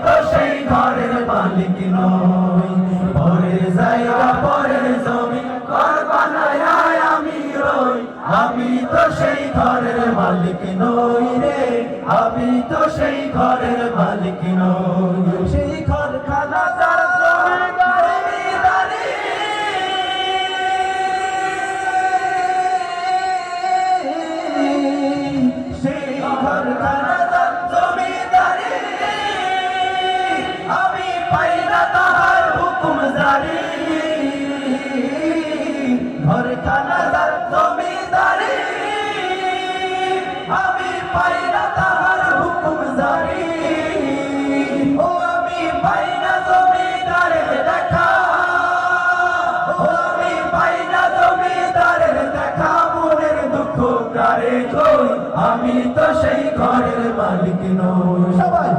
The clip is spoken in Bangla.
তো সেই ঘরের মালিক নই, পরের জায়গা পরের জমি ঘর বানায় আমি রই। আমি তো সেই ঘরের মালিক নই রে, আমি তো সেই ঘরের মালিক নই। সেই ঘরখানা যার জমিদারি, সেই ঘরখানা যার জমিদারি, আমি পাই না তাহার হুকুম জারি। ঘরখানা যার জমিদারি, আমি পাই না তাহার হুকুম জারি। ও আমি পাই না জমিদারের দেখা, ও আমি পাই না জমিদারের দেখা, মনের দুঃখ কারে কই, আমি তো সেই ঘরের মালিক নই। সবাই